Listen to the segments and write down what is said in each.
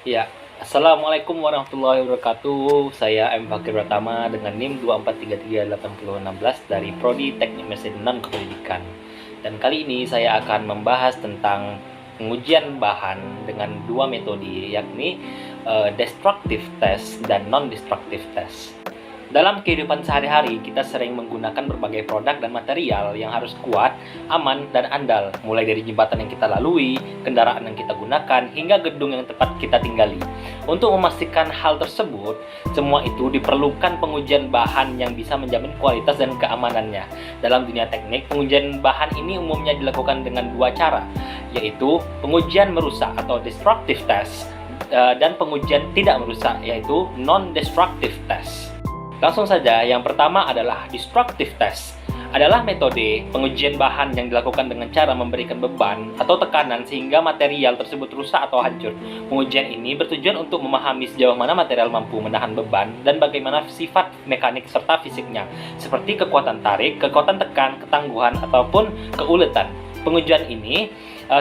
Ya, Assalamualaikum warahmatullahi wabarakatuh. Saya M. Fakir Pratama dengan NIM 2433816 dari Prodi Teknik Mesin Non-Kependidikan. Dan kali ini saya akan membahas tentang pengujian bahan dengan dua metode, yakni destructive test dan non-destructive test. Dalam kehidupan sehari-hari, kita sering menggunakan berbagai produk dan material yang harus kuat, aman, dan andal, mulai dari jembatan yang kita lalui, kendaraan yang kita gunakan, hingga gedung yang tepat kita tinggali. Untuk memastikan hal tersebut, semua itu diperlukan pengujian bahan yang bisa menjamin kualitas dan keamanannya. Dalam dunia teknik, pengujian bahan ini umumnya dilakukan dengan dua cara, yaitu pengujian merusak atau destructive test, dan pengujian tidak merusak, yaitu non-destructive test. Langsung saja, yang pertama adalah destructive test. Adalah metode pengujian bahan yang dilakukan dengan cara memberikan beban atau tekanan sehingga material tersebut rusak atau hancur. Pengujian ini bertujuan untuk memahami sejauh mana material mampu menahan beban dan bagaimana sifat mekanik serta fisiknya, seperti kekuatan tarik, kekuatan tekan, ketangguhan, ataupun keuletan. Pengujian ini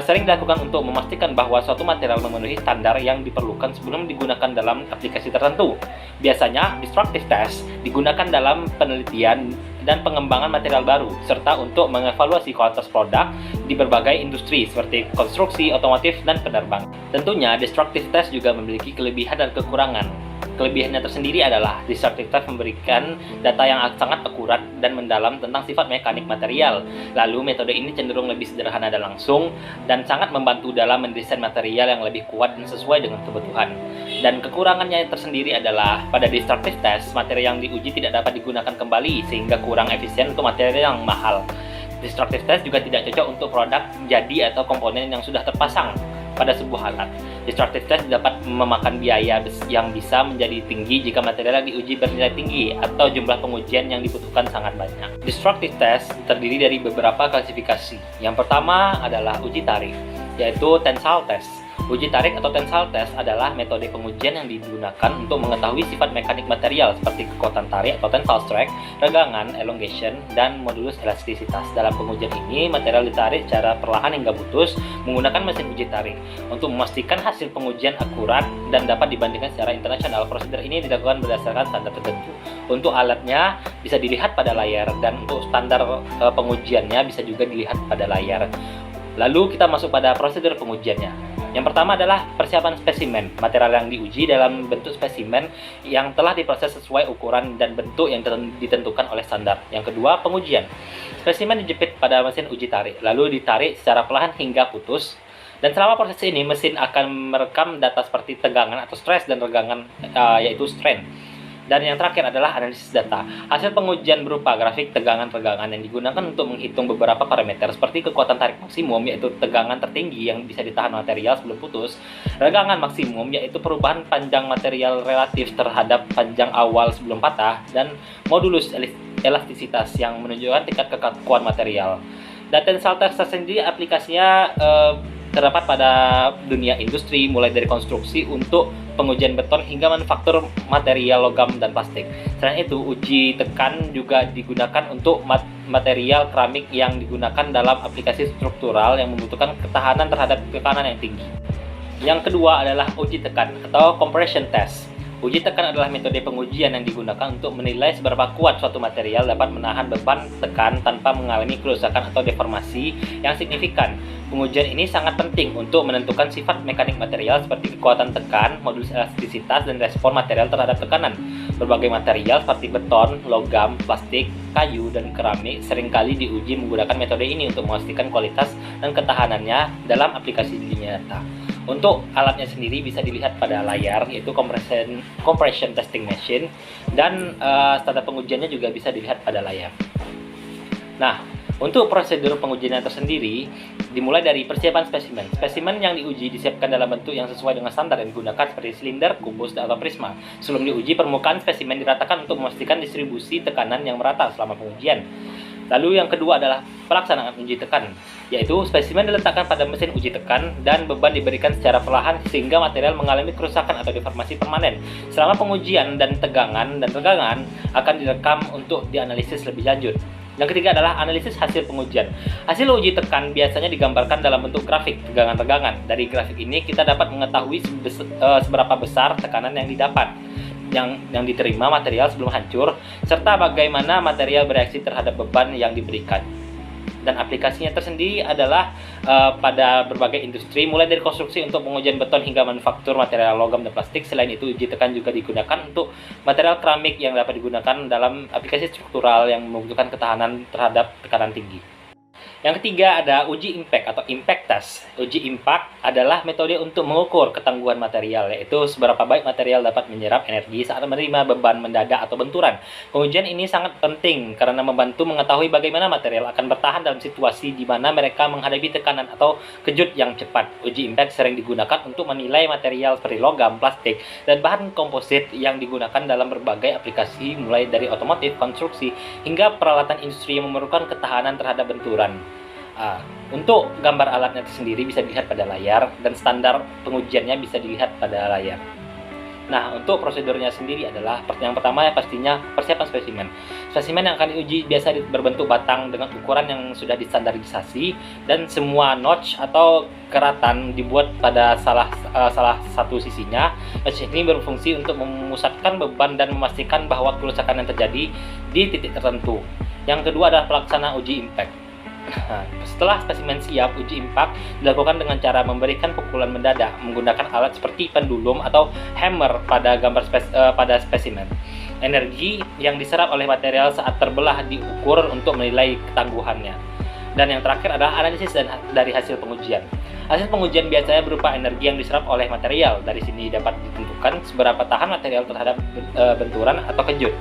sering dilakukan untuk memastikan bahwa suatu material memenuhi standar yang diperlukan sebelum digunakan dalam aplikasi tertentu. Biasanya, destructive test digunakan dalam penelitian dan pengembangan material baru, serta untuk mengevaluasi kualitas produk di berbagai industri seperti konstruksi, otomotif, dan penerbang. Tentunya, destructive test juga memiliki kelebihan dan kekurangan. Kelebihannya tersendiri adalah destructive test memberikan data yang sangat akurat dan mendalam tentang sifat mekanik material. Lalu metode ini cenderung lebih sederhana dan langsung, dan sangat membantu dalam mendesain material yang lebih kuat dan sesuai dengan kebutuhan. Dan kekurangannya tersendiri adalah pada destructive test, materi yang diuji tidak dapat digunakan kembali sehingga kurang efisien untuk materi yang mahal. Destructive test juga tidak cocok untuk produk jadi atau komponen yang sudah terpasang pada sebuah alat. Destructive test dapat memakan biaya yang bisa menjadi tinggi jika material yang diuji bernilai tinggi atau jumlah pengujian yang dibutuhkan sangat banyak. Destructive test terdiri dari beberapa klasifikasi. Yang pertama adalah uji tarik, yaitu tensile test. Uji tarik atau tensile test adalah metode pengujian yang digunakan untuk mengetahui sifat mekanik material seperti kekuatan tarik atau tensile strength, regangan, elongation, dan modulus elastisitas. Dalam pengujian ini, material ditarik secara perlahan hingga putus menggunakan mesin uji tarik. Untuk memastikan hasil pengujian akurat dan dapat dibandingkan secara internasional, prosedur ini dilakukan berdasarkan standar tertentu. Untuk alatnya bisa dilihat pada layar, dan untuk standar pengujiannya bisa juga dilihat pada layar. Lalu kita masuk pada prosedur pengujiannya. Yang pertama adalah persiapan spesimen. Material yang diuji dalam bentuk spesimen yang telah diproses sesuai ukuran dan bentuk yang ditentukan oleh standar. Yang kedua, pengujian. Spesimen dijepit pada mesin uji tarik, lalu ditarik secara perlahan hingga putus. Dan selama proses ini, mesin akan merekam data seperti tegangan atau stres dan regangan, yaitu strain. Dan yang terakhir adalah analisis data. Hasil pengujian berupa grafik tegangan-regangan yang digunakan untuk menghitung beberapa parameter seperti kekuatan tarik maksimum, yaitu tegangan tertinggi yang bisa ditahan material sebelum putus, regangan maksimum, yaitu perubahan panjang material relatif terhadap panjang awal sebelum patah, dan modulus elastisitas yang menunjukkan tingkat kekakuan material. Dan tensile test sendiri aplikasinya terdapat pada dunia industri, mulai dari konstruksi untuk pengujian beton hingga manufaktur material logam dan plastik. Selain itu, uji tekan juga digunakan untuk material keramik yang digunakan dalam aplikasi struktural yang membutuhkan ketahanan terhadap tekanan yang tinggi. Yang kedua adalah uji tekan atau compression test. Uji tekan adalah metode pengujian yang digunakan untuk menilai seberapa kuat suatu material dapat menahan beban tekan tanpa mengalami kerusakan atau deformasi yang signifikan. Pengujian ini sangat penting untuk menentukan sifat mekanik material seperti kekuatan tekan, modulus elastisitas, dan respon material terhadap tekanan. Berbagai material seperti beton, logam, plastik, kayu, dan keramik seringkali diuji menggunakan metode ini untuk memastikan kualitas dan ketahanannya dalam aplikasi di nyata. Untuk alatnya sendiri bisa dilihat pada layar, yaitu compression testing machine, dan standar pengujiannya juga bisa dilihat pada layar. Nah, untuk prosedur pengujiannya tersendiri dimulai dari persiapan spesimen. Spesimen yang diuji disiapkan dalam bentuk yang sesuai dengan standar yang digunakan seperti silinder, kubus, atau prisma. Sebelum diuji, permukaan spesimen diratakan untuk memastikan distribusi tekanan yang merata selama pengujian. Lalu yang kedua adalah pelaksanaan uji tekan, yaitu spesimen diletakkan pada mesin uji tekan dan beban diberikan secara perlahan sehingga material mengalami kerusakan atau deformasi permanen. Selama pengujian dan tegangan dan regangan akan direkam untuk dianalisis lebih lanjut. Yang ketiga adalah analisis hasil pengujian. Hasil uji tekan biasanya digambarkan dalam bentuk grafik tegangan-tegangan. Dari grafik ini kita dapat mengetahui seberapa besar tekanan yang didapat, yang diterima material sebelum hancur, serta bagaimana material bereaksi terhadap beban yang diberikan. Dan aplikasinya tersendiri adalah pada berbagai industri, mulai dari konstruksi untuk pengujian beton hingga manufaktur material logam dan plastik. Selain itu, uji tekan juga digunakan untuk material keramik yang dapat digunakan dalam aplikasi struktural yang membutuhkan ketahanan terhadap tekanan tinggi. Yang ketiga ada uji impact atau impact test. Uji impact adalah metode untuk mengukur ketangguhan material, yaitu seberapa baik material dapat menyerap energi saat menerima beban mendadak atau benturan. Pengujian ini sangat penting karena membantu mengetahui bagaimana material akan bertahan dalam situasi di mana mereka menghadapi tekanan atau kejut yang cepat. Uji impact sering digunakan untuk menilai material seperti logam, plastik, dan bahan komposit yang digunakan dalam berbagai aplikasi, mulai dari otomotif, konstruksi, hingga peralatan industri yang memerlukan ketahanan terhadap benturan. Untuk gambar alatnya sendiri bisa dilihat pada layar, dan standar pengujiannya bisa dilihat pada layar. Nah, untuk prosedurnya sendiri adalah yang pertama pastinya persiapan spesimen. Spesimen yang akan diuji biasa berbentuk batang dengan ukuran yang sudah distandarisasi, dan semua notch atau keratan dibuat pada salah satu sisinya. Notch ini berfungsi untuk memusatkan beban dan memastikan bahwa kerusakan yang terjadi di titik tertentu. Yang kedua adalah pelaksanaan uji impact. Nah, setelah spesimen siap, uji impact dilakukan dengan cara memberikan pukulan mendadak menggunakan alat seperti pendulum atau hammer pada spesimen. Energi yang diserap oleh material saat terbelah diukur untuk menilai ketangguhannya. Dan yang terakhir adalah analisis dari hasil pengujian. Hasil pengujian biasanya berupa energi yang diserap oleh material. Dari sini dapat ditentukan seberapa tahan material terhadap benturan atau kejut.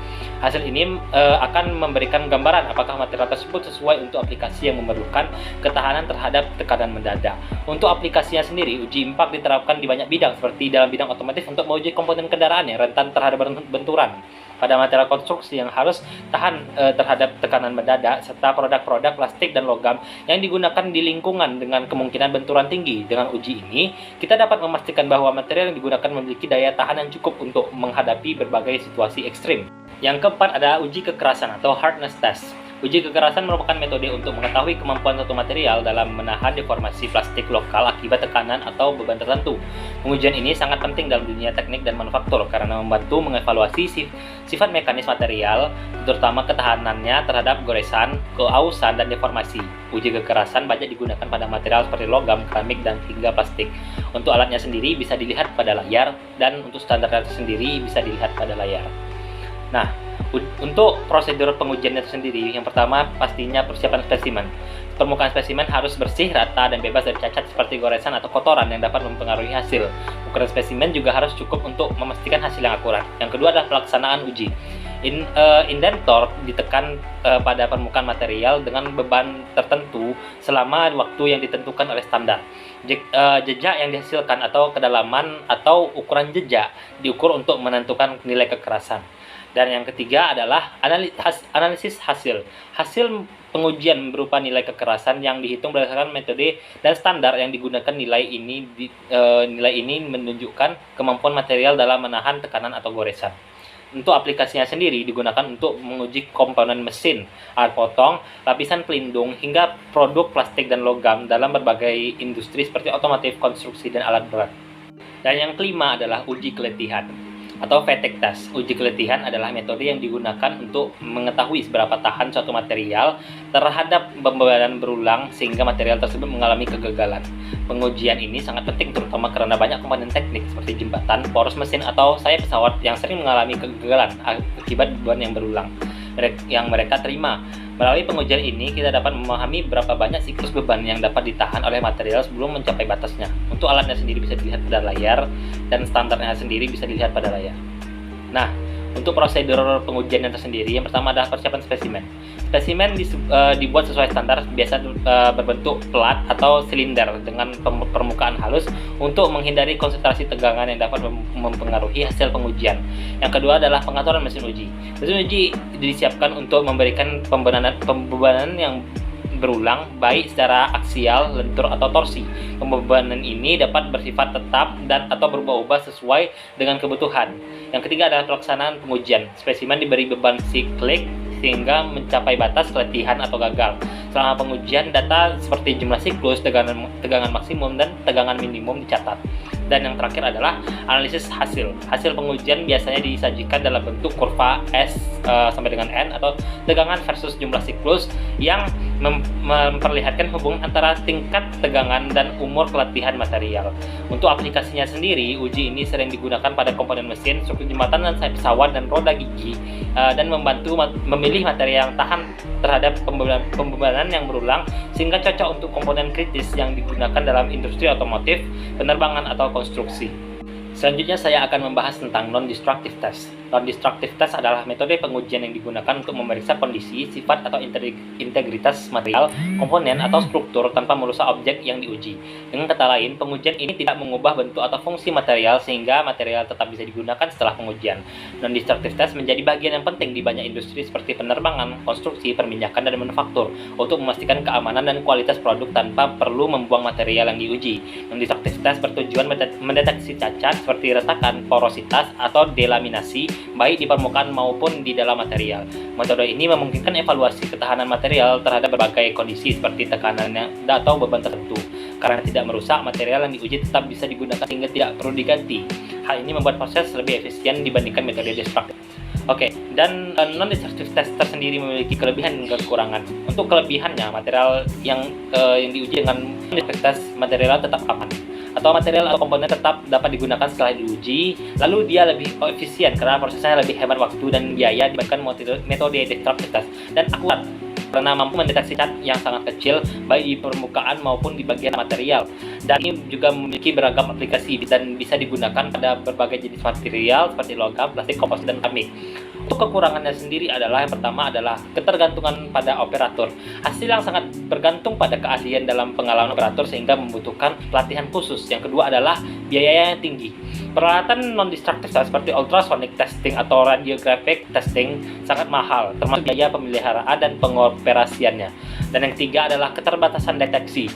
Hasil ini akan memberikan gambaran apakah material tersebut sesuai untuk aplikasi yang memerlukan ketahanan terhadap tekanan mendadak. Untuk aplikasinya sendiri, uji impact diterapkan di banyak bidang, seperti dalam bidang otomotif untuk menguji komponen kendaraan yang rentan terhadap benturan, pada material konstruksi yang harus tahan terhadap tekanan mendadak, serta produk-produk plastik dan logam yang digunakan di lingkungan dengan kemungkinan benturan tinggi. Dengan uji ini, kita dapat memastikan bahwa material yang digunakan memiliki daya tahan yang cukup untuk menghadapi berbagai situasi ekstrim. Yang keempat ada uji kekerasan atau hardness test. Uji kekerasan merupakan metode untuk mengetahui kemampuan suatu material dalam menahan deformasi plastik lokal akibat tekanan atau beban tertentu. Pengujian ini sangat penting dalam dunia teknik dan manufaktur karena membantu mengevaluasi sifat mekanis material, terutama ketahanannya terhadap goresan, keausan, dan deformasi. Uji kekerasan banyak digunakan pada material seperti logam, keramik, dan hingga plastik. Untuk alatnya sendiri bisa dilihat pada layar, dan untuk standarnya sendiri bisa dilihat pada layar. Nah, untuk prosedur pengujiannya sendiri, yang pertama pastinya persiapan spesimen. Permukaan spesimen harus bersih, rata, dan bebas dari cacat seperti goresan atau kotoran yang dapat mempengaruhi hasil. Ukuran spesimen juga harus cukup untuk memastikan hasil yang akurat. Yang kedua adalah pelaksanaan uji. Indentor ditekan pada permukaan material dengan beban tertentu selama waktu yang ditentukan oleh standar. Jejak yang dihasilkan atau kedalaman atau ukuran jejak diukur untuk menentukan nilai kekerasan. Dan yang ketiga adalah analisis hasil. Hasil pengujian berupa nilai kekerasan yang dihitung berdasarkan metode dan standar yang digunakan. Nilai ini menunjukkan kemampuan material dalam menahan tekanan atau goresan. Untuk aplikasinya sendiri digunakan untuk menguji komponen mesin, alat potong, lapisan pelindung, hingga produk plastik dan logam dalam berbagai industri seperti otomotif, konstruksi, dan alat berat. Dan yang kelima adalah uji keletihan atau fatigue test. Uji keletihan adalah metode yang digunakan untuk mengetahui seberapa tahan suatu material terhadap pembebanan berulang sehingga material tersebut mengalami kegagalan. Pengujian ini sangat penting terutama karena banyak komponen teknik seperti jembatan, poros mesin, atau sayap pesawat yang sering mengalami kegagalan akibat beban yang berulang yang mereka terima. Melalui pengujian ini, kita dapat memahami berapa banyak siklus beban yang dapat ditahan oleh material sebelum mencapai batasnya. Untuk alatnya sendiri bisa dilihat pada layar, dan standarnya sendiri bisa dilihat pada layar. Nah, untuk prosedur pengujiannya tersendiri, yang pertama adalah persiapan spesimen. Spesimen dibuat sesuai standar, biasa berbentuk plat atau silinder dengan permukaan halus untuk menghindari konsentrasi tegangan yang dapat mempengaruhi hasil pengujian. Yang kedua adalah pengaturan mesin uji. Mesin uji disiapkan untuk memberikan pembebanan yang berulang, baik secara aksial, lentur, atau torsi. Pembebanan ini dapat bersifat tetap dan atau berubah-ubah sesuai dengan kebutuhan. Yang ketiga adalah pelaksanaan pengujian. Spesimen diberi beban siklik sehingga mencapai batas keletihan atau gagal. Selama pengujian, data seperti jumlah siklus, tegangan maksimum, dan tegangan minimum dicatat. Dan yang terakhir adalah analisis hasil. Hasil pengujian biasanya disajikan dalam bentuk kurva S sampai dengan N atau tegangan versus jumlah siklus yang memperlihatkan hubungan antara tingkat tegangan dan umur keletihan material. Untuk aplikasinya sendiri, uji ini sering digunakan pada komponen mesin, struktur jembatan dan sayap pesawat dan roda gigi, dan membantu memilih material yang tahan terhadap pembebanan yang berulang sehingga cocok untuk komponen kritis yang digunakan dalam industri otomotif, penerbangan atau konstruksi. Selanjutnya saya akan membahas tentang non-destructive test. Non-destructive test adalah metode pengujian yang digunakan untuk memeriksa kondisi, sifat, atau integritas material, komponen, atau struktur tanpa merusak objek yang diuji. Dengan kata lain, pengujian ini tidak mengubah bentuk atau fungsi material sehingga material tetap bisa digunakan setelah pengujian. Non-destructive test menjadi bagian yang penting di banyak industri seperti penerbangan, konstruksi, perminyakan, dan manufaktur untuk memastikan keamanan dan kualitas produk tanpa perlu membuang material yang diuji. Non-destructive test bertujuan mendeteksi cacat seperti retakan, porositas, atau delaminasi, baik di permukaan maupun di dalam material. Metode ini memungkinkan evaluasi ketahanan material terhadap berbagai kondisi seperti tekanan atau beban tertentu. Karena tidak merusak, material yang diuji tetap bisa digunakan sehingga tidak perlu diganti. Hal ini membuat proses lebih efisien dibandingkan metode destruktif. Oke, dan non-destructive test tersendiri memiliki kelebihan dan kekurangan. Untuk kelebihannya, material yang diuji dengan non-destructive test material tetap aman, atau material atau komponen tetap dapat digunakan setelah diuji. Lalu dia lebih efisien karena prosesnya lebih hemat waktu dan biaya dibandingkan metode destruktif test, dan akurat karena mampu mendeteksi cat yang sangat kecil baik di permukaan maupun di bagian material. Dan ini juga memiliki beragam aplikasi dan bisa digunakan pada berbagai jenis material seperti logam, plastik, komposit, dan keramik. Untuk kekurangannya sendiri adalah, yang pertama adalah ketergantungan pada operator. Hasil yang sangat bergantung pada keahlian dalam pengalaman operator sehingga membutuhkan pelatihan khusus. Yang kedua adalah biaya yang tinggi. Peralatan non-destructive seperti ultrasonic testing atau radiographic testing sangat mahal, termasuk biaya pemeliharaan dan pengoperasiannya. Dan yang ketiga adalah keterbatasan deteksi.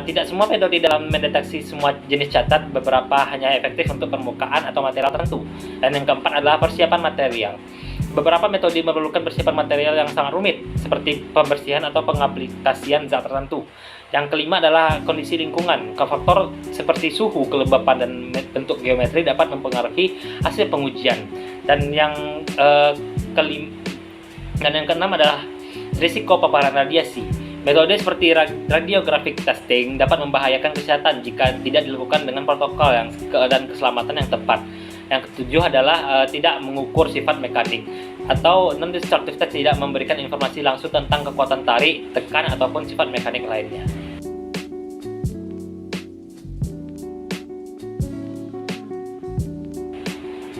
Tidak semua metode dalam mendeteksi semua jenis cacat, beberapa hanya efektif untuk permukaan atau material tertentu. Dan yang keempat adalah persiapan material. Beberapa metode memerlukan persiapan material yang sangat rumit, seperti pembersihan atau pengaplikasian zat tertentu. Yang kelima adalah kondisi lingkungan. Faktor seperti suhu, kelembapan, dan bentuk geometri dapat mempengaruhi hasil pengujian. Dan yang keenam adalah risiko paparan radiasi. Metode seperti radiographic testing dapat membahayakan kesehatan jika tidak dilakukan dengan protokol dan keselamatan yang tepat. Yang ketujuh adalah tidak mengukur sifat mekanik, atau non-destructive test tidak memberikan informasi langsung tentang kekuatan tarik, tekan, ataupun sifat mekanik lainnya.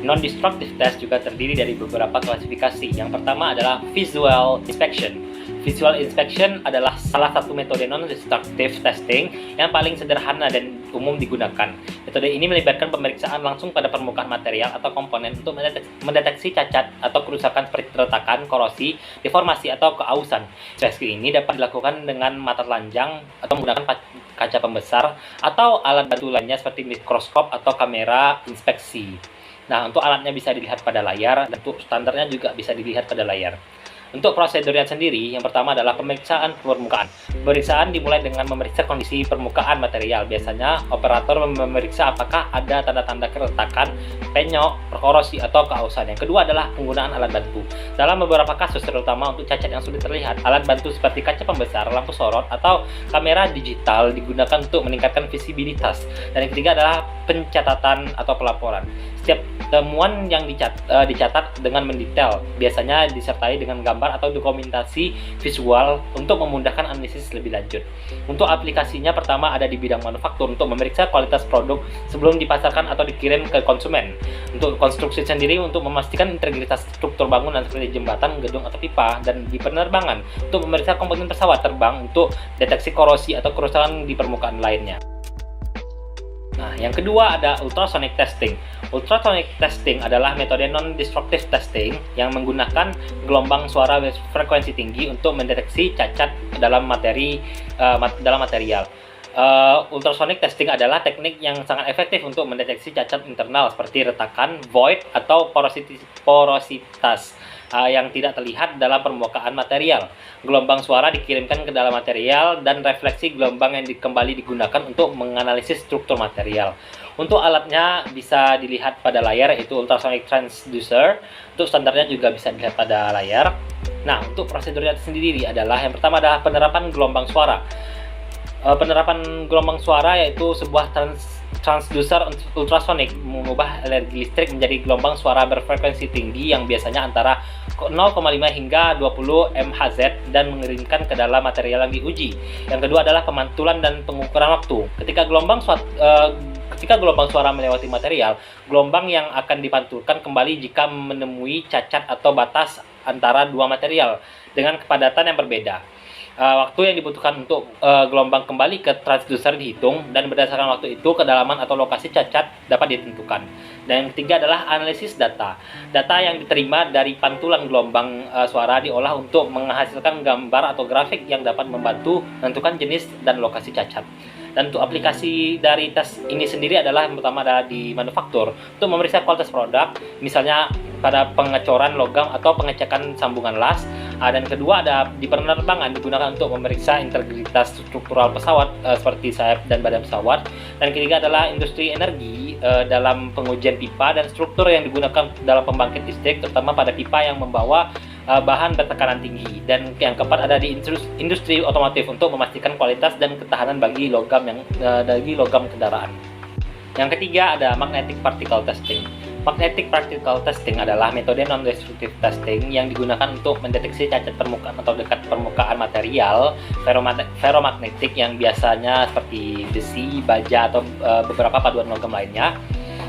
Non-destructive test juga terdiri dari beberapa klasifikasi. Yang pertama adalah visual inspection. Visual inspection adalah salah satu metode non-destructive testing yang paling sederhana dan umum digunakan. Metode ini melibatkan pemeriksaan langsung pada permukaan material atau komponen untuk mendeteksi cacat atau kerusakan seperti retakan, korosi, deformasi, atau keausan. Inspeksi ini dapat dilakukan dengan mata telanjang atau menggunakan kaca pembesar atau alat bantu lainnya seperti mikroskop atau kamera inspeksi. Nah, untuk alatnya bisa dilihat pada layar, dan untuk standarnya juga bisa dilihat pada layar. Untuk prosedurnya sendiri, yang pertama adalah pemeriksaan permukaan. Pemeriksaan dimulai dengan memeriksa kondisi permukaan material. Biasanya, operator memeriksa apakah ada tanda-tanda keretakan, penyok, korosi, atau keausan. Yang kedua adalah penggunaan alat bantu. Dalam beberapa kasus, terutama untuk cacat yang sulit terlihat, alat bantu seperti kaca pembesar, lampu sorot, atau kamera digital digunakan untuk meningkatkan visibilitas. Dan yang ketiga adalah pencatatan atau pelaporan. Setiap temuan yang dicatat dengan mendetail, biasanya disertai dengan gambar atau dokumentasi visual untuk memudahkan analisis lebih lanjut. Untuk aplikasinya, pertama ada di bidang manufaktur untuk memeriksa kualitas produk sebelum dipasarkan atau dikirim ke konsumen. Untuk konstruksi sendiri untuk memastikan integritas struktur bangunan seperti jembatan, gedung, atau pipa. Dan di penerbangan untuk memeriksa komponen pesawat terbang untuk deteksi korosi atau kerusakan di permukaan lainnya. Nah, yang kedua ada ultrasonic testing. Ultrasonic testing adalah metode non-destructive testing yang menggunakan gelombang suara frekuensi tinggi untuk mendeteksi cacat dalam material. Ultrasonic testing adalah teknik yang sangat efektif untuk mendeteksi cacat internal seperti retakan, void, atau porositas. yang tidak terlihat dalam permukaan material. Gelombang suara dikirimkan ke dalam material dan refleksi gelombang yang kembali digunakan untuk menganalisis struktur material. Untuk alatnya bisa dilihat pada layar, yaitu ultrasonic transducer. Untuk standarnya juga bisa dilihat pada layar. Nah, untuk prosedurnya sendiri adalah yang pertama adalah penerapan gelombang suara. Penerapan gelombang suara yaitu sebuah transducer ultrasonik mengubah energi listrik menjadi gelombang suara berfrekuensi tinggi yang biasanya antara 0,5 hingga 20 MHz dan mengirimkan ke dalam material yang diuji. Yang kedua adalah pemantulan dan pengukuran waktu. Ketika gelombang suara melewati material, gelombang yang akan dipantulkan kembali jika menemui cacat atau batas antara dua material dengan kepadatan yang berbeda. Waktu yang dibutuhkan untuk gelombang kembali ke transducer dihitung, dan berdasarkan waktu itu kedalaman atau lokasi cacat dapat ditentukan. Dan yang ketiga adalah analisis data. Data yang diterima dari pantulan gelombang suara diolah untuk menghasilkan gambar atau grafik yang dapat membantu menentukan jenis dan lokasi cacat. Dan untuk aplikasi dari tes ini sendiri adalah yang pertama adalah di manufaktur untuk memeriksa kualitas produk, misalnya pada pengecoran logam atau pengecekan sambungan las. Dan kedua ada di penerbangan, digunakan untuk memeriksa integritas struktural pesawat seperti sayap dan badan pesawat. Dan ketiga adalah industri energi dalam pengujian pipa dan struktur yang digunakan dalam pembangkit listrik, terutama pada pipa yang membawa bahan bertekanan tinggi. Dan yang keempat ada di industri otomotif untuk memastikan kualitas dan ketahanan bagi logam kendaraan. Yang ketiga ada magnetic particle testing. Magnetic particle testing adalah metode non-destructive testing yang digunakan untuk mendeteksi cacat permukaan atau dekat permukaan material ferromagnetik yang biasanya seperti besi, baja, atau beberapa paduan logam lainnya.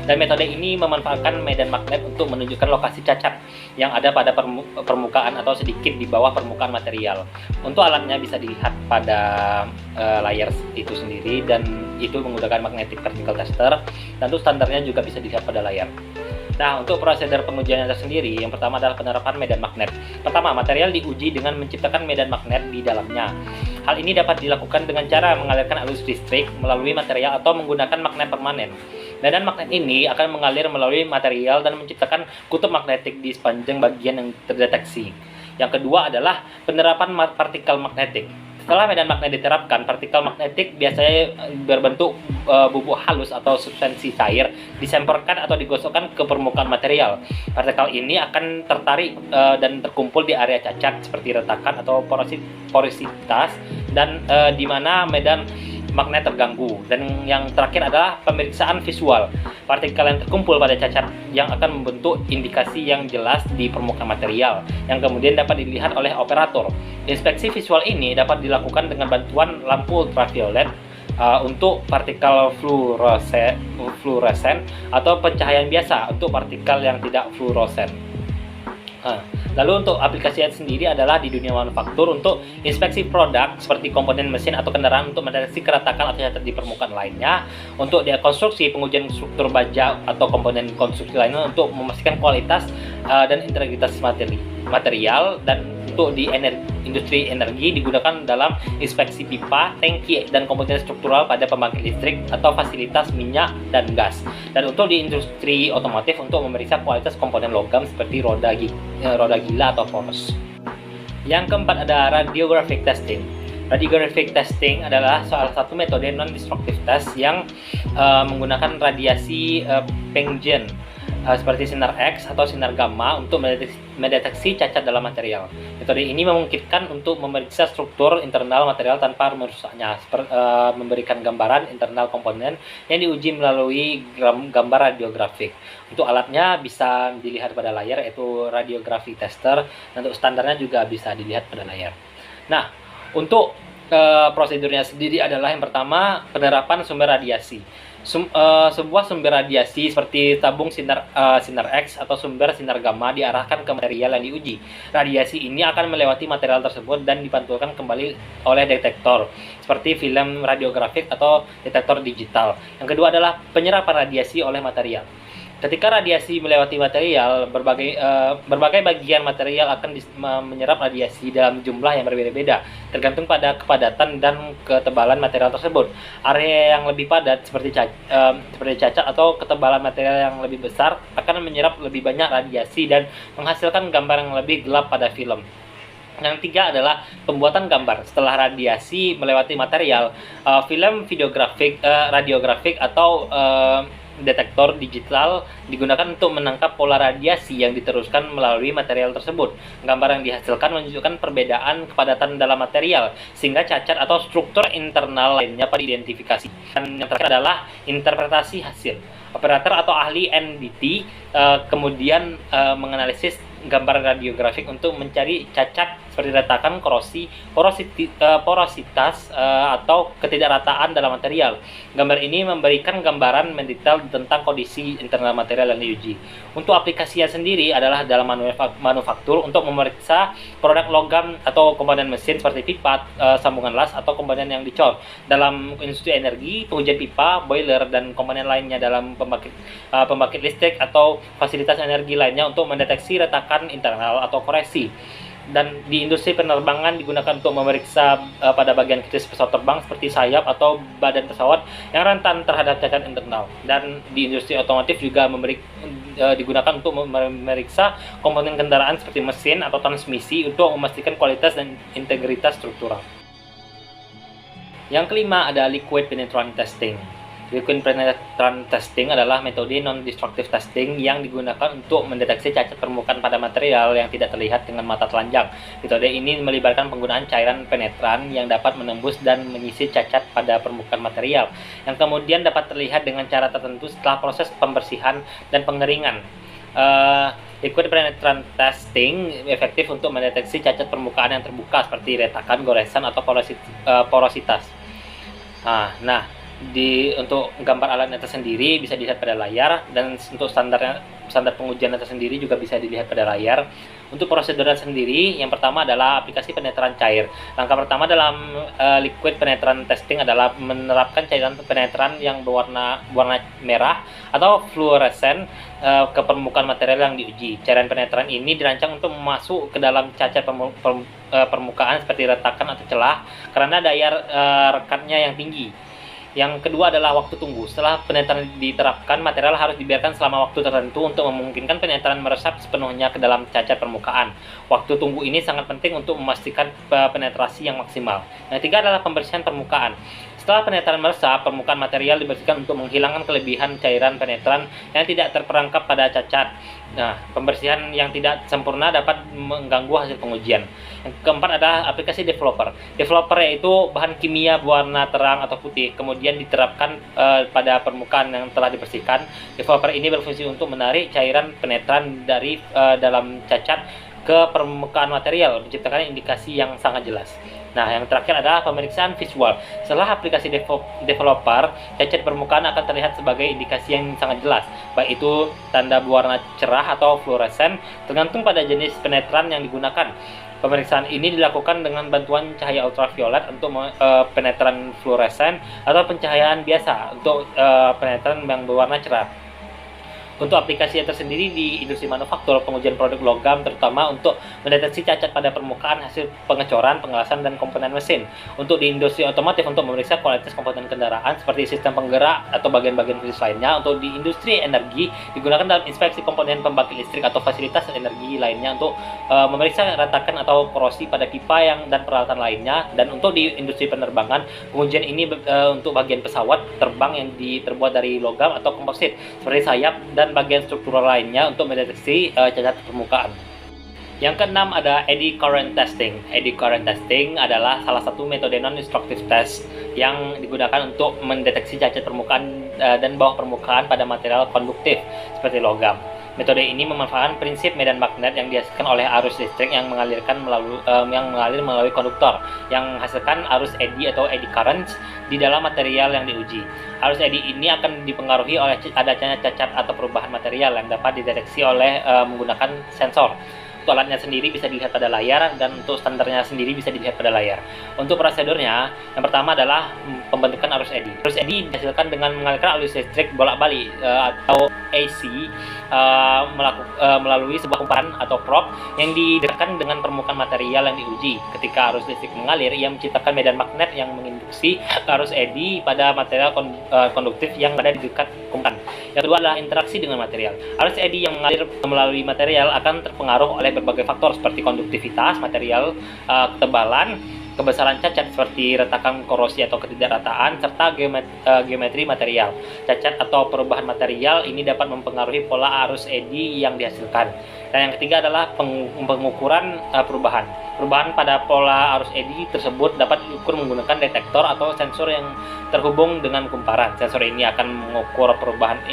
Dan metode ini memanfaatkan medan magnet untuk menunjukkan lokasi cacat yang ada pada permukaan atau sedikit di bawah permukaan material. Untuk alatnya bisa dilihat pada layar itu sendiri, dan itu menggunakan magnetic particle tester, dan untuk standarnya juga bisa dilihat pada layar. Nah, untuk prosedur pengujiannya tersendiri, yang pertama adalah penerapan medan magnet. Pertama, material diuji dengan menciptakan medan magnet di dalamnya. Hal ini dapat dilakukan dengan cara mengalirkan arus listrik melalui material atau menggunakan magnet permanen. Medan magnet ini akan mengalir melalui material dan menciptakan kutub magnetik di sepanjang bagian yang terdeteksi. Yang kedua adalah penerapan partikel magnetik. Setelah medan magnet diterapkan, partikel magnetik biasanya berbentuk bubuk halus atau substansi cair disemprotkan atau digosokkan ke permukaan material. Partikel ini akan tertarik dan terkumpul di area cacat seperti retakan atau porositas, dan di mana medan magnet terganggu. Dan yang terakhir adalah pemeriksaan visual. Partikel yang terkumpul pada cacat yang akan membentuk indikasi yang jelas di permukaan material yang kemudian dapat dilihat oleh operator. Inspeksi visual ini dapat dilakukan dengan bantuan lampu ultraviolet untuk partikel fluoresen atau pencahayaan biasa untuk partikel yang tidak fluoresen. Lalu untuk aplikasinya sendiri adalah di dunia manufaktur untuk inspeksi produk seperti komponen mesin atau kendaraan untuk mendeteksi keretakan atau cacat di permukaan lainnya. Untuk konstruksi, pengujian struktur baja atau komponen konstruksi lainnya untuk memastikan kualitas dan integritas material. Dan untuk di industri energi digunakan dalam inspeksi pipa, tangki, dan komponen struktural pada pembangkit listrik atau fasilitas minyak dan gas. Dan untuk di industri otomotif untuk memeriksa kualitas komponen logam seperti roda gila atau poros. Yang keempat ada radiographic testing. Radiographic testing adalah salah satu metode non-destructive test yang menggunakan radiasi Penggen seperti sinar X atau sinar gamma untuk mendeteksi cacat dalam material. Metode ini memungkinkan untuk memeriksa struktur internal material tanpa merusaknya, memberikan gambaran internal komponen yang diuji melalui gambar radiografik. Untuk alatnya bisa dilihat pada layar, yaitu radiografi tester, dan untuk standarnya juga bisa dilihat pada layar. Nah, untuk prosedurnya sendiri adalah yang pertama penerapan sumber radiasi. Sebuah sumber radiasi seperti tabung sinar X atau sumber sinar gamma diarahkan ke material yang diuji. Radiasi ini akan melewati material tersebut dan dipantulkan kembali oleh detektor seperti film radiografik atau detektor digital. Yang kedua adalah penyerapan radiasi oleh material. Ketika radiasi melewati material, berbagai bagian material akan menyerap radiasi dalam jumlah yang berbeda-beda, tergantung pada kepadatan dan ketebalan material tersebut. Area yang lebih padat seperti cacat atau ketebalan material yang lebih besar akan menyerap lebih banyak radiasi dan menghasilkan gambar yang lebih gelap pada film. Yang ketiga adalah pembuatan gambar. Setelah radiasi melewati material, film radiografik atau detektor digital digunakan untuk menangkap pola radiasi yang diteruskan melalui material tersebut. Gambar yang dihasilkan menunjukkan perbedaan kepadatan dalam material, sehingga cacat atau struktur internal lainnya dapat diidentifikasi. Dan yang terakhir adalah interpretasi hasil. Operator atau ahli NDT kemudian menganalisis gambar radiografik untuk mencari cacat seperti retakan, porositas atau ketidakrataan dalam material. Gambar ini memberikan gambaran mendetail tentang kondisi internal material yang diuji. Untuk aplikasinya sendiri adalah dalam manufaktur untuk memeriksa produk logam atau komponen mesin seperti pipa, sambungan las atau komponen yang dicor. Dalam industri energi, pengujian pipa, boiler dan komponen lainnya dalam pembangkit listrik atau fasilitas energi lainnya untuk mendeteksi retakan internal atau koreksi. Dan di industri penerbangan digunakan untuk memeriksa pada bagian kritis pesawat terbang seperti sayap atau badan pesawat yang rentan terhadap cacat internal. Dan di industri otomotif juga digunakan untuk memeriksa komponen kendaraan seperti mesin atau transmisi untuk memastikan kualitas dan integritas struktural. Yang kelima ada liquid penetrant testing. Liquid penetrant testing adalah metode non-destructive testing yang digunakan untuk mendeteksi cacat permukaan pada material yang tidak terlihat dengan mata telanjang. Metode ini melibatkan penggunaan cairan penetran yang dapat menembus dan menyisir cacat pada permukaan material, yang kemudian dapat terlihat dengan cara tertentu setelah proses pembersihan dan pengeringan. Liquid penetrant testing efektif untuk mendeteksi cacat permukaan yang terbuka seperti retakan, goresan, atau porositas. Untuk gambar alatnya tersendiri bisa dilihat pada layar, dan untuk standar pengujiannya tersendiri juga bisa dilihat pada layar. Untuk prosedurnya sendiri, yang pertama adalah aplikasi penetran cair. Langkah pertama dalam liquid penetrant testing adalah menerapkan cairan penetran yang berwarna merah atau fluoresen ke permukaan material yang diuji. Cairan penetran ini dirancang untuk masuk ke dalam cacat permukaan seperti retakan atau celah karena daya rekatnya yang tinggi. Yang kedua adalah waktu tunggu. Setelah penetran diterapkan, material harus dibiarkan selama waktu tertentu untuk memungkinkan penetran meresap sepenuhnya ke dalam cacat permukaan. Waktu tunggu ini sangat penting untuk memastikan penetrasi yang maksimal. Yang ketiga adalah pembersihan permukaan. Setelah penetran meresap, permukaan material dibersihkan untuk menghilangkan kelebihan cairan penetran yang tidak terperangkap pada cacat. Pembersihan yang tidak sempurna dapat mengganggu hasil pengujian. Yang keempat adalah aplikasi developer. Developer yaitu bahan kimia berwarna terang atau putih, kemudian diterapkan pada permukaan yang telah dibersihkan. Developer ini berfungsi untuk menarik cairan penetran dari dalam cacat ke permukaan material, menciptakan indikasi yang sangat jelas. Yang terakhir adalah pemeriksaan visual. Setelah aplikasi developer, cacat permukaan akan terlihat sebagai indikasi yang sangat jelas, baik itu tanda berwarna cerah atau fluoresen, tergantung pada jenis penetran yang digunakan. Pemeriksaan ini dilakukan dengan bantuan cahaya ultraviolet untuk penetran fluoresen atau pencahayaan biasa untuk penetran yang berwarna cerah. Untuk aplikasi tersendiri di industri manufaktur, pengujian produk logam terutama untuk mendeteksi cacat pada permukaan hasil pengecoran, pengelasan, dan komponen mesin. Untuk di industri otomotif untuk memeriksa kualitas komponen kendaraan seperti sistem penggerak atau bagian-bagian kritis lainnya. Untuk di industri energi digunakan dalam inspeksi komponen pembangkit listrik atau fasilitas energi lainnya untuk memeriksa retakan atau korosi pada pipa dan peralatan lainnya. Dan untuk di industri penerbangan, pengujian ini untuk bagian pesawat terbang yang terbuat dari logam atau komposit seperti sayap dan bagian struktural lainnya untuk mendeteksi cacat permukaan. Yang keenam ada eddy current testing. Eddy current testing adalah salah satu metode non-destructive test yang digunakan untuk mendeteksi cacat permukaan dan bawah permukaan pada material konduktif seperti logam. Metode ini memanfaatkan prinsip medan magnet yang dihasilkan oleh arus listrik yang mengalir melalui konduktor, yang menghasilkan arus eddy atau eddy currents di dalam material yang diuji. Arus eddy ini akan dipengaruhi oleh adanya cacat atau perubahan material yang dapat dideteksi menggunakan sensor. Untuk alatnya sendiri bisa dilihat pada layar, dan untuk standarnya sendiri bisa dilihat pada layar. Untuk prosedurnya, yang pertama adalah pembentukan arus eddy. Arus eddy dihasilkan dengan mengalirkan arus listrik bolak-balik atau AC melalui sebuah kumparan atau probe yang didekatkan dengan permukaan material yang diuji. Ketika arus listrik mengalir, ia menciptakan medan magnet yang menginduksi arus eddy pada material konduktif yang ada di dekat kumparan. Yang kedua adalah interaksi dengan material. Arus eddy yang mengalir melalui material akan terpengaruh oleh berbagai faktor seperti konduktivitas material, ketebalan, kebesaran cacat seperti retakan, korosi atau ketidakrataan, serta geometri material. Cacat atau perubahan material ini dapat mempengaruhi pola arus eddy yang dihasilkan. Dan yang ketiga adalah pengukuran perubahan. Perubahan pada pola arus eddy tersebut dapat diukur menggunakan detektor atau sensor yang terhubung dengan kumparan. Sensor ini akan mengukur perubahan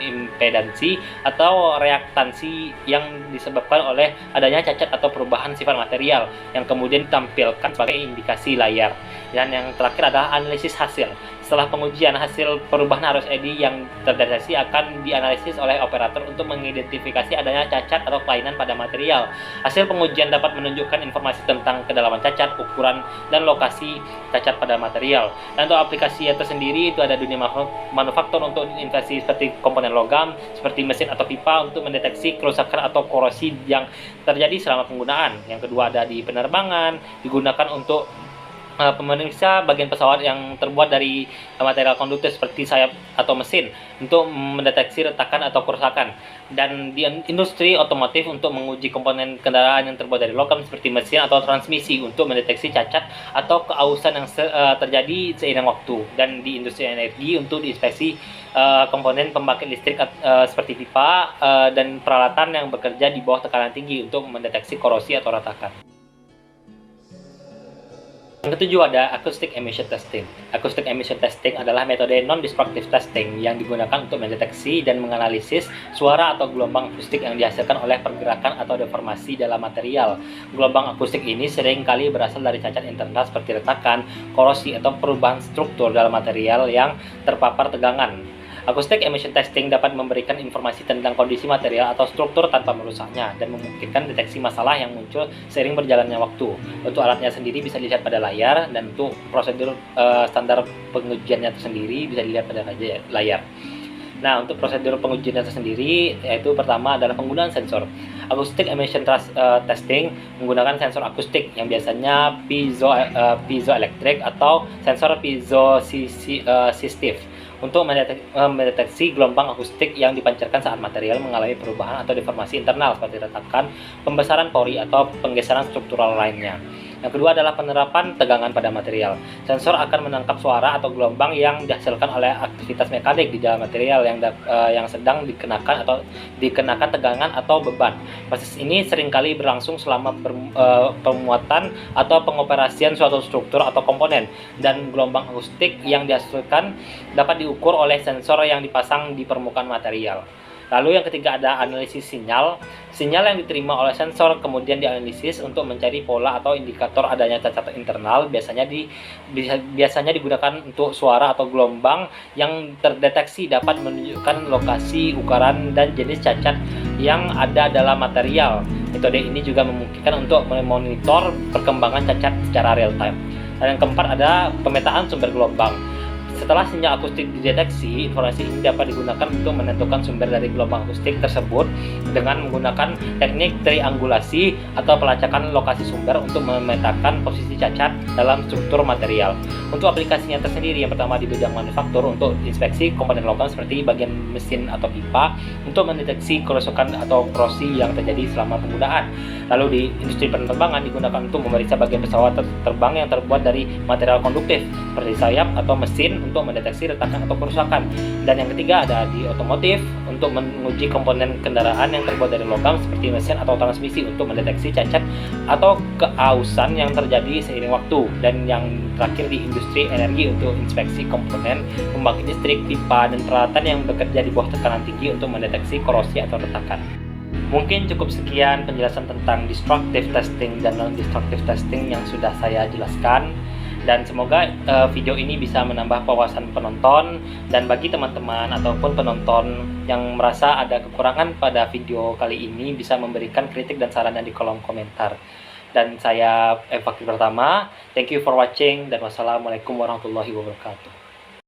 impedansi atau reaktansi yang disebabkan oleh adanya cacat atau perubahan sifat material yang kemudian ditampilkan sebagai indikasi layar. Dan yang terakhir adalah analisis hasil. Setelah pengujian, hasil perubahan arus eddy yang terdeteksi akan dianalisis oleh operator untuk mengidentifikasi adanya cacat atau kelainan pada material. Hasil pengujian dapat menunjukkan informasi tentang kedalaman cacat, ukuran, dan lokasi cacat pada material. Dan untuk aplikasi yang tersendiri itu ada dunia manufaktur untuk investasi seperti komponen logam, seperti mesin atau pipa untuk mendeteksi kerusakan atau korosi yang terjadi selama penggunaan. Yang kedua ada di penerbangan, digunakan untuk pemeriksa bagian pesawat yang terbuat dari material konduktif seperti sayap atau mesin untuk mendeteksi retakan atau kerusakan. Dan di industri otomotif untuk menguji komponen kendaraan yang terbuat dari logam seperti mesin atau transmisi untuk mendeteksi cacat atau keausan yang terjadi seiring waktu. Dan di industri energi untuk diinspeksi komponen pembangkit listrik seperti pipa dan peralatan yang bekerja di bawah tekanan tinggi untuk mendeteksi korosi atau retakan. Yang ketujuh ada acoustic emission testing. Acoustic emission testing adalah metode non-destructive testing yang digunakan untuk mendeteksi dan menganalisis suara atau gelombang akustik yang dihasilkan oleh pergerakan atau deformasi dalam material. Gelombang akustik ini sering kali berasal dari cacat internal seperti retakan, korosi, atau perubahan struktur dalam material yang terpapar tegangan. Acoustic emission testing dapat memberikan informasi tentang kondisi material atau struktur tanpa merusaknya dan memungkinkan deteksi masalah yang muncul seiring berjalannya waktu. Untuk alatnya sendiri bisa dilihat pada layar, dan untuk prosedur standar pengujiannya tersendiri bisa dilihat pada layar. Nah, untuk prosedur pengujiannya tersendiri yaitu pertama adalah penggunaan sensor. Acoustic emission testing menggunakan sensor akustik yang biasanya piezoelektrik atau sensor piezoresistif untuk mendeteksi gelombang akustik yang dipancarkan saat material mengalami perubahan atau deformasi internal seperti retakan, pembesaran pori, atau penggeseran struktural lainnya. Yang kedua adalah penerapan tegangan pada material. Sensor akan menangkap suara atau gelombang yang dihasilkan oleh aktivitas mekanik di dalam material yang sedang dikenakan tegangan atau beban. Proses ini seringkali berlangsung selama pemuatan atau pengoperasian suatu struktur atau komponen, dan gelombang akustik yang dihasilkan dapat diukur oleh sensor yang dipasang di permukaan material. Lalu yang ketiga ada analisis sinyal. Sinyal yang diterima oleh sensor kemudian dianalisis untuk mencari pola atau indikator adanya cacat internal. Biasanya digunakan untuk suara atau gelombang yang terdeteksi dapat menunjukkan lokasi, ukuran, dan jenis cacat yang ada dalam material. Metode ini juga memungkinkan untuk memonitor perkembangan cacat secara real time. Dan yang keempat ada pemetaan sumber gelombang. Setelah sinyal akustik dideteksi, informasi ini dapat digunakan untuk menentukan sumber dari gelombang akustik tersebut dengan menggunakan teknik triangulasi atau pelacakan lokasi sumber untuk memetakan posisi cacat dalam struktur material. Untuk aplikasinya tersendiri, yang pertama di bidang manufaktur untuk inspeksi komponen logam seperti bagian mesin atau pipa untuk mendeteksi kerusakan atau korosi yang terjadi selama penggunaan. Lalu di industri penerbangan digunakan untuk memeriksa bagian pesawat terbang yang terbuat dari material konduktif seperti sayap atau mesin untuk mendeteksi retakan atau kerusakan. Dan yang ketiga ada di otomotif untuk menguji komponen kendaraan yang terbuat dari logam seperti mesin atau transmisi untuk mendeteksi cacat atau keausan yang terjadi seiring waktu. Dan yang terakhir di industri energi untuk inspeksi komponen pembangkit listrik, pipa, dan peralatan yang bekerja di bawah tekanan tinggi untuk mendeteksi korosi atau retakan. Mungkin cukup sekian penjelasan tentang destructive testing dan non-destructive testing yang sudah saya jelaskan. Dan semoga video ini bisa menambah wawasan penonton, dan bagi teman-teman ataupun penonton yang merasa ada kekurangan pada video kali ini bisa memberikan kritik dan sarannya di kolom komentar. Dan saya Fakir Pertama, thank you for watching, dan wassalamualaikum warahmatullahi wabarakatuh.